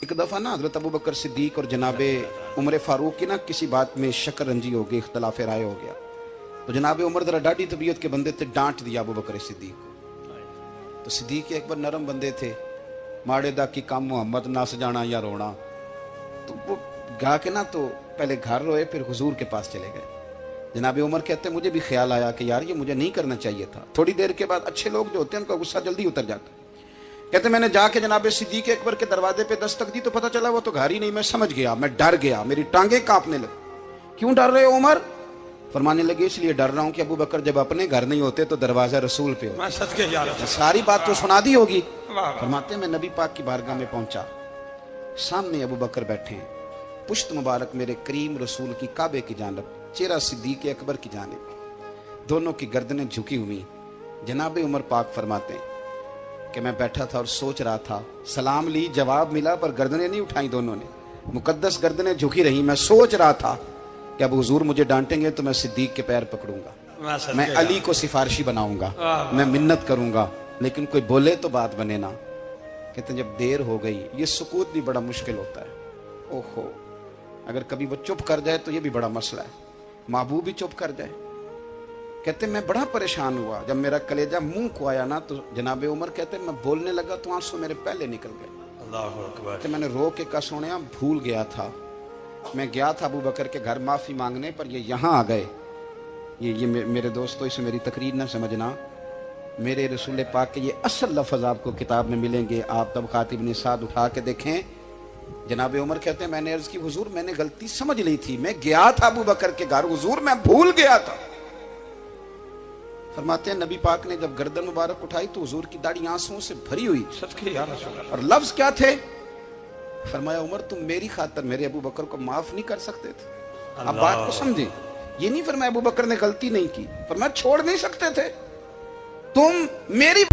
एक दफ़ा ना हज़रत अबू बकर सिद्दीक और जनाबे उमर फ़ारूक की ना किसी बात में शक्कर रंजी हो गई, इख्तलाफ राय हो गया। तो जनाबे उमर ज़रा डाढ़ी तबीयत के बंदे थे, डांट दिया अबू बकर सिद्दीक को। तो सिद्दीक एक बार नरम बंदे थे, माड़े दा की काम मोहम्मद नस जाना या रोना। तो वो गा के ना तो पहले घर रोए, फिर हुजूर के पास चले गए। जनाबे उमर कहते मुझे भी ख्याल आया कि यार ये मुझे नहीं करना चाहिए था। थोड़ी देर के बाद अच्छे लोग जो होते हैं उनका गुस्सा जल्दी उतर जाता है। कहते मैंने जाके जनाबे सिद्दीक अकबर के दरवाजे पे दस्तक दी तो पता चला वो तो घर ही नहीं। मैं समझ गया, मैं डर गया, मेरी टांगे कांपने लगी। क्यों डर रहे हो उमर? फरमाने लगे इसलिए डर रहा हूं कि अबू बकर जब अपने घर नहीं होते तो दरवाजा रसूल पे हो। सारी बात तो सुना दी होगी। फरमाते मैं नबी पाक की बारगाह में पहुंचा, सामने अबू बकर बैठे हैं, पुश्त मुबारक मेरे करीम रसूल की काबे की जानब, चेहरा सिद्दीक अकबर की जानब, दोनों की गर्दनें झुकी हुई। जनाबे उमर पाक फरमाते हैं कि मैं बैठा था और सोच रहा था, सलाम ली, जवाब मिला, पर गर्दनें नहीं उठाई दोनों ने, मुकद्दस गर्दनें झुकी रही। मैं सोच रहा था कि अब हुजूर मुझे डांटेंगे तो मैं सिद्दीक के पैर पकड़ूंगा, मैं अली को सिफारिशी बनाऊंगा, मैं मिन्नत करूंगा, लेकिन कोई बोले तो बात बने ना। कहते जब देर हो गई, ये सुकूत भी बड़ा मुश्किल होता है। ओहो, अगर कभी वो चुप कर जाए तो ये भी बड़ा मसला है, महबूब भी चुप कर जाए। कहते मैं बड़ा परेशान हुआ, जब मेरा कलेजा मुंह को आया ना तो जनाबे उमर कहते मैं बोलने लगा तो आंसू मेरे पहले निकल गए। अल्लाहु अकबर। कहते मैंने रो के कहा सोनिया भूल गया था, मैं गया था अबू बकर के घर माफी मांगने, पर ये यहाँ आ गए। ये मेरे दोस्तों इसे मेरी तकरीर ना समझना, मेरे रसूल पाक के ये असल लफ्ज आपको किताब में मिलेंगे। आप तब खातिब निसाद उठा के देखें। जनाबे उमर कहते हैं मैंने अर्ज की हुजूर मैंने गलती समझ ली थी, मैं गया था अबू बकर के घर, हुजूर मैं भूल गया था। फरमाते हैं नबी पाक ने जब गर्दन मुबारक उठाई तो हुजूर की दाढ़ी आंसुओं से भरी हुई। और लफ्ज क्या थे? फरमाया उमर तुम मेरी खातर मेरे अबू बकर को माफ नहीं कर सकते थे। अब बात को समझे, ये नहीं फरमाया अबू बकर ने गलती नहीं की, फरमाया छोड़ नहीं सकते थे तुम मेरी